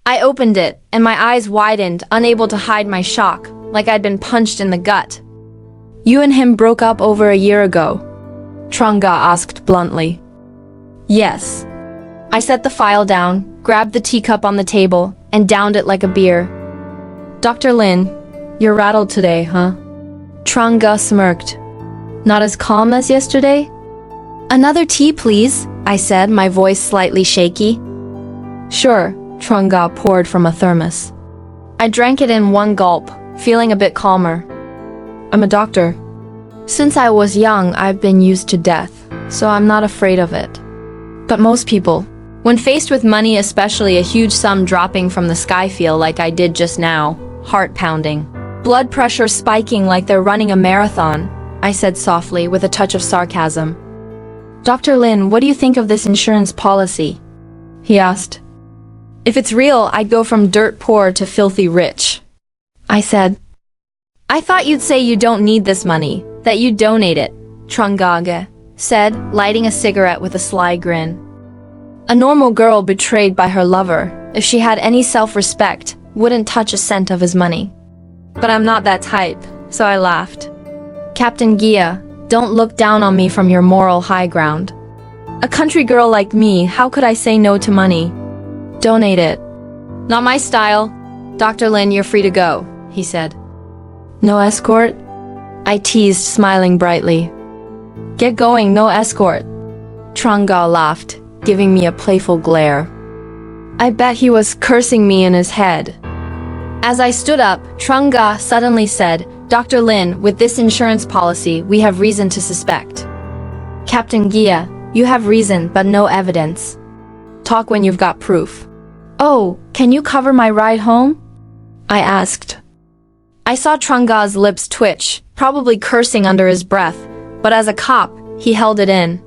I opened it, and my eyes widened, unable to hide my shock, like I'd been punched in the gut. You and him broke up over a year ago? Trunga asked bluntly. Yes. I set the file down, grabbed the teacup on the table, and downed it like a beer. Dr. Lin, you're rattled today, huh? Trunga smirked. Not as calm as yesterday? Another tea, please, I said, my voice slightly shaky. Sure, Trunga poured from a thermos. I drank it in one gulp, feeling a bit calmer. I'm a doctor. Since I was young, I've been used to death, so I'm not afraid of it. But most people, when faced with money, especially a huge sum dropping from the sky, feel like I did just now, heart pounding, blood pressure spiking like they're running a marathon, I said softly with a touch of sarcasm. Dr. Lin, what do you think of this insurance policy? He asked. If it's real, I'd go from dirt poor to filthy rich. I said. I thought you'd say you don't need this money, that you'd donate it, Trungage said, lighting a cigarette with a sly grin. A normal girl betrayed by her lover, if she had any self-respect, wouldn't touch a cent of his money. But I'm not that type, so I laughed. Captain Gia, don't look down on me from your moral high ground. A country girl like me, how could I say no to money? Donate it. Not my style. Dr. Lin, you're free to go, he said. No escort? I teased, smiling brightly. Get going, no escort. Trunga laughed, giving me a playful glare. I bet he was cursing me in his head. As I stood up, Trunga suddenly said, Dr. Lin, with this insurance policy, we have reason to suspect. Captain Gia, you have reason but no evidence. Talk when you've got proof. Oh, can you cover my ride home? I asked. I saw Trunga's lips twitch, probably cursing under his breath, but as a cop, he held it in.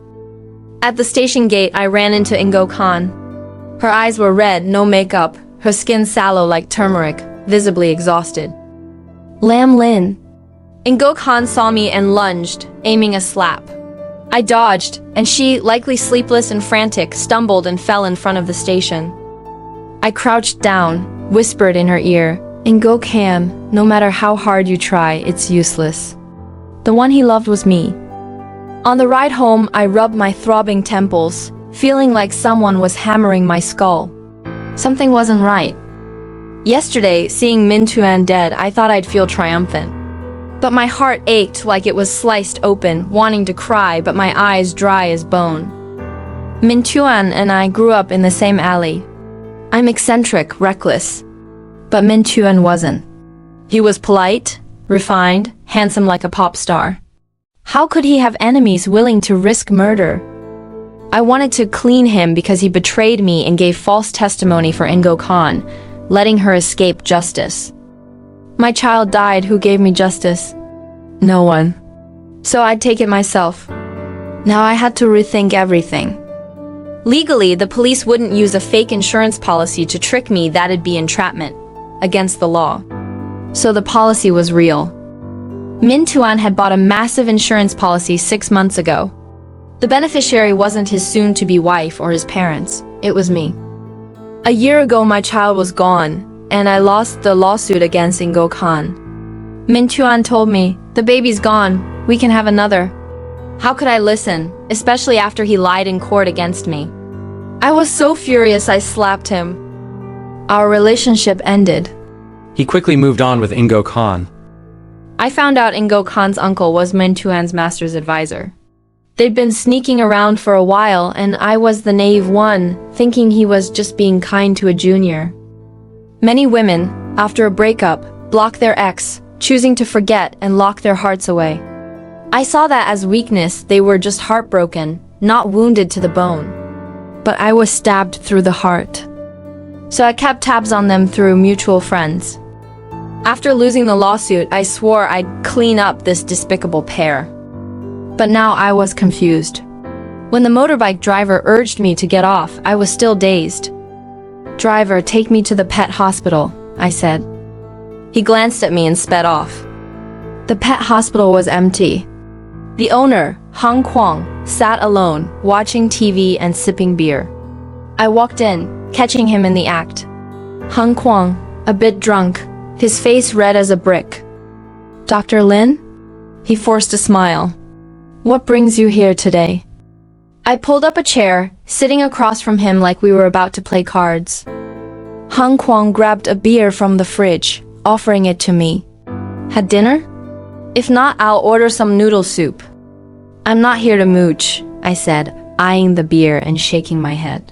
At the station gate, I ran into Ingo Khan. Her eyes were red, no makeup, her skin sallow like turmeric, visibly exhausted. Lam Lin. Ingo Khan saw me and lunged, aiming a slap. I dodged, and she, likely sleepless and frantic, stumbled and fell in front of the station. I crouched down, whispered in her ear, Ingo Khan, no matter how hard you try, it's useless. The one he loved was me. On the ride home, I rubbed my throbbing temples, feeling like someone was hammering my skull. Something wasn't right. Yesterday, seeing Minh Tuấn dead, I thought I'd feel triumphant. But my heart ached like it was sliced open, wanting to cry, but my eyes dry as bone. Minh Tuấn and I grew up in the same alley. I'm eccentric, reckless. But Minh Tuấn wasn't. He was polite, refined, handsome like a pop star. How could he have enemies willing to risk murder? I wanted to clean him because he betrayed me and gave false testimony for Ingo Khan, letting her escape justice. My child died, who gave me justice? No one. So I'd take it myself. Now I had to rethink everything. Legally, the police wouldn't use a fake insurance policy to trick me. That'd be entrapment, against the law. So the policy was real. Minh Tuấn had bought a massive insurance policy 6 months ago. The beneficiary wasn't his soon-to-be wife or his parents, it was me. A year ago my child was gone, and I lost the lawsuit against Ingo Khan. Minh Tuấn told me, the baby's gone, we can have another. How could I listen, especially after he lied in court against me? I was so furious I slapped him. Our relationship ended. He quickly moved on with Ingo Khan. I found out Ingo Khan's uncle was Minh Tuấn master's advisor. They'd been sneaking around for a while, and I was the naive one, thinking he was just being kind to a junior. Many women, after a breakup, block their ex, choosing to forget and lock their hearts away. I saw that as weakness. They were just heartbroken, not wounded to the bone. But I was stabbed through the heart. So I kept tabs on them through mutual friends. After losing the lawsuit, I swore I'd clean up this despicable pair. But now I was confused. When the motorbike driver urged me to get off, I was still dazed. Driver, take me to the pet hospital, I said. He glanced at me and sped off. The pet hospital was empty. The owner, Hong Kwang, sat alone, watching TV and sipping beer. I walked in, catching him in the act. Hung Kwang, a bit drunk, his face red as a brick. Dr. Lin? He forced a smile. What brings you here today? I pulled up a chair, sitting across from him like we were about to play cards. Hung Kwang grabbed a beer from the fridge, offering it to me. Had dinner? If not, I'll order some noodle soup. I'm not here to mooch, I said, eyeing the beer and shaking my head.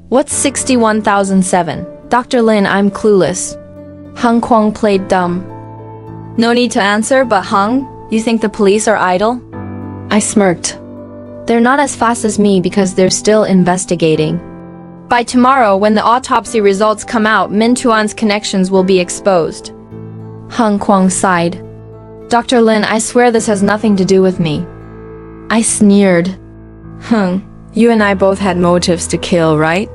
What's 61,007? Dr. Lin, I'm clueless. Hung Kwang played dumb. No need to answer, but Hung, you think the police are idle? I smirked. They're not as fast as me because they're still investigating. By tomorrow, when the autopsy results come out, Min Tuan's connections will be exposed. Hung Kwang sighed. Dr. Lin, I swear this has nothing to do with me. I sneered. Hung, you and I both had motives to kill, right?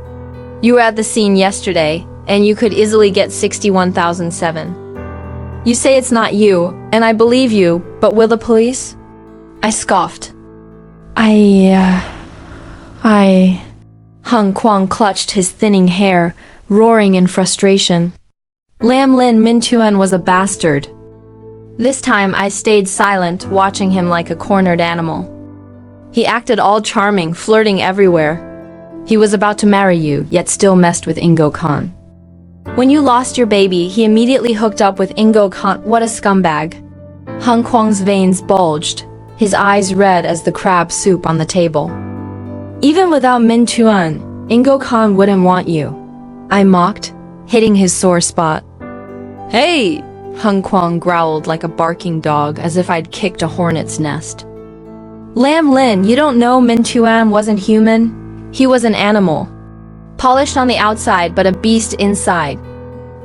You were at the scene yesterday, and you could easily get 61,007. You say it's not you, and I believe you, but will the police? I scoffed. Hung Kwang clutched his thinning hair, roaring in frustration. Lam Lin Min Tuan was a bastard. This time I stayed silent, watching him like a cornered animal. He acted all charming, flirting everywhere. He was about to marry you, yet still messed with Ingo Khan. When you lost your baby, he immediately hooked up with Ingo Khan. What a scumbag. Hung Kwang's veins bulged, his eyes red as the crab soup on the table. Even without Min Tuan, Ingo Khan wouldn't want you. I mocked, hitting his sore spot. Hey! Hung Kwang growled like a barking dog, as if I'd kicked a hornet's nest. Lam Lin, you don't know Min Tuan wasn't human? He was an animal. Polished on the outside, but a beast inside.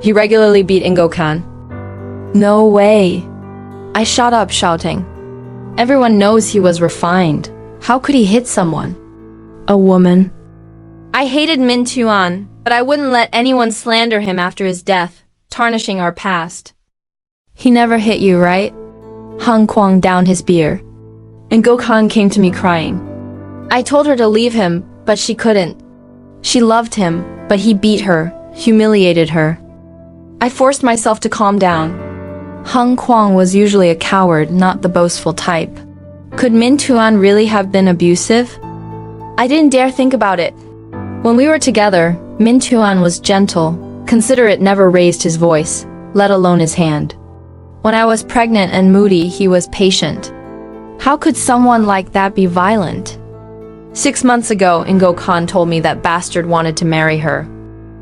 He regularly beat Ingo Khan. No way. I shot up, shouting. Everyone knows he was refined. How could he hit someone? A woman. I hated Min Tuan, but I wouldn't let anyone slander him after his death, tarnishing our past. He never hit you, right? Hung Kwang downed his beer. Ingo Khan came to me crying. I told her to leave him, but she couldn't. She loved him, but he beat her, humiliated her. I forced myself to calm down. Hung Kwang was usually a coward, not the boastful type. Could Min Tuan really have been abusive? I didn't dare think about it. When we were together, Min Tuan was gentle, considerate, never raised his voice, let alone his hand. When I was pregnant and moody, he was patient. How could someone like that be violent? 6 months ago, Ingo Khan told me that bastard wanted to marry her.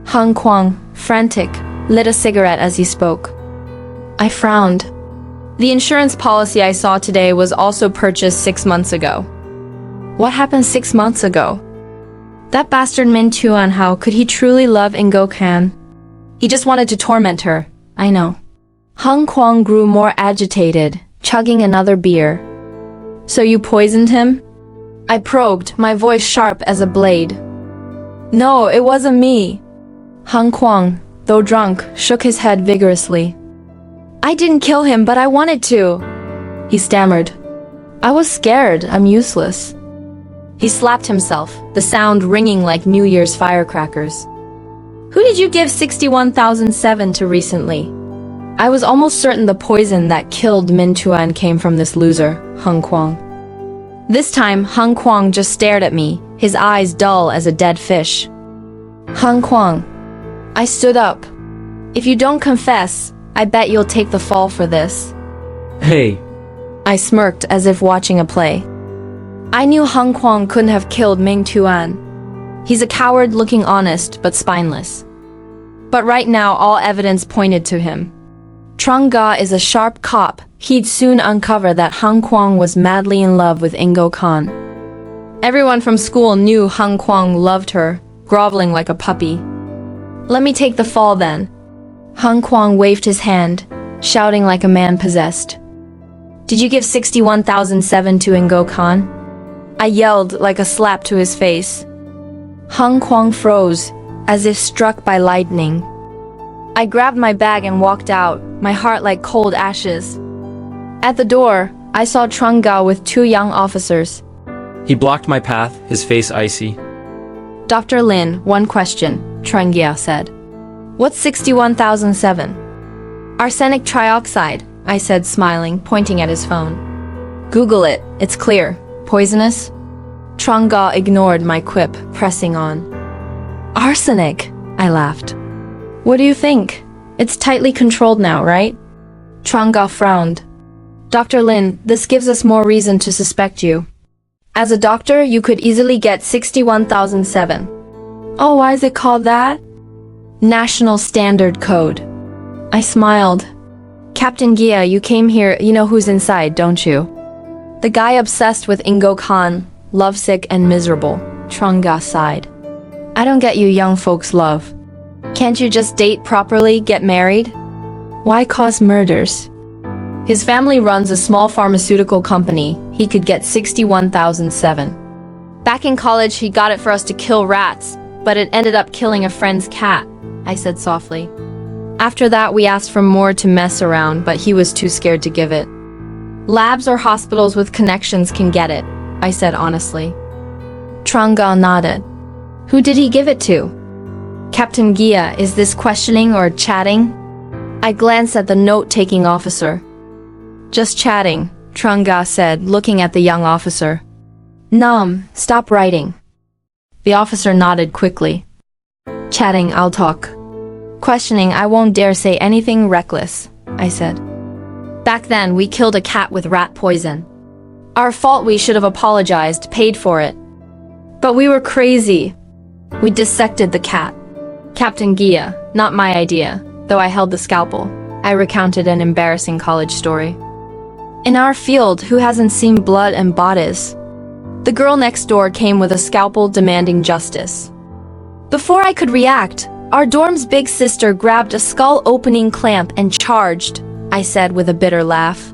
Hung Kwang, frantic, lit a cigarette as he spoke. I frowned. The insurance policy I saw today was also purchased 6 months ago. What happened 6 months ago? That bastard Min Tuan, how could he truly love Ingo Khan? He just wanted to torment her, I know. Hung Kwang grew more agitated, chugging another beer. So you poisoned him? I probed, my voice sharp as a blade. No, it wasn't me. Hung Kwang, though drunk, shook his head vigorously. I didn't kill him, but I wanted to. He stammered. I was scared, I'm useless. He slapped himself, the sound ringing like New Year's firecrackers. Who did you give 61,007 to recently? I was almost certain the poison that killed Min Tuan came from this loser, Hung Kwang. This time, Hung Kwang just stared at me, his eyes dull as a dead fish. Hung Kwang. I stood up. If you don't confess, I bet you'll take the fall for this. Hey. I smirked as if watching a play. I knew Hung Kwang couldn't have killed Min Tuan. He's a coward looking honest but spineless. But right now all evidence pointed to him. Trung Ga is a sharp cop. He'd soon uncover that Hung Kwang was madly in love with Ingo Khan. Everyone from school knew Hung Kwang loved her, groveling like a puppy. Let me take the fall then. Hung Kwang waved his hand, shouting like a man possessed. Did you give 61,007 to Ingo Khan? I yelled like a slap to his face. Hung Kwang froze, as if struck by lightning. I grabbed my bag and walked out, my heart like cold ashes. At the door, I saw Trung Ga with 2 young officers. He blocked my path, his face icy. Dr. Lin, one question, Trung Ga said. What's 61,007? Arsenic trioxide, I said, smiling, pointing at his phone. Google it, it's clear. Poisonous? Tranga ignored my quip, pressing on. Arsenic, I laughed. What do you think? It's tightly controlled now, right? Tranga frowned. Dr. Lin, this gives us more reason to suspect you. As a doctor, you could easily get 61,007. Oh, why is it called that? National Standard Code. I smiled. Captain Gia, you came here, you know who's inside, don't you? The guy obsessed with Ingo Khan, lovesick and miserable, Tranga sighed. I don't get you young folks' love. Can't you just date properly, get married? Why cause murders? His family runs a small pharmaceutical company. He could get 61,007. Back in college, he got it for us to kill rats, but it ended up killing a friend's cat, I said softly. After that, we asked for more to mess around, but he was too scared to give it. Labs or hospitals with connections can get it, I said honestly. Tranga nodded. Who did he give it to? Captain Gia, is this questioning or chatting? I glanced at the note-taking officer. Just chatting, Tranga said, looking at the young officer. Nom, stop writing. The officer nodded quickly. Chatting, I'll talk. Questioning, I won't dare say anything reckless, I said. Back then, we killed a cat with rat poison. Our fault, we should have apologized, paid for it. But we were crazy. We dissected the cat. Captain Gia, not my idea, though I held the scalpel. I recounted an embarrassing college story. In our field, who hasn't seen blood and bodies? The girl next door came with a scalpel demanding justice. Before I could react, our dorm's big sister grabbed a skull-opening clamp and charged, I said with a bitter laugh.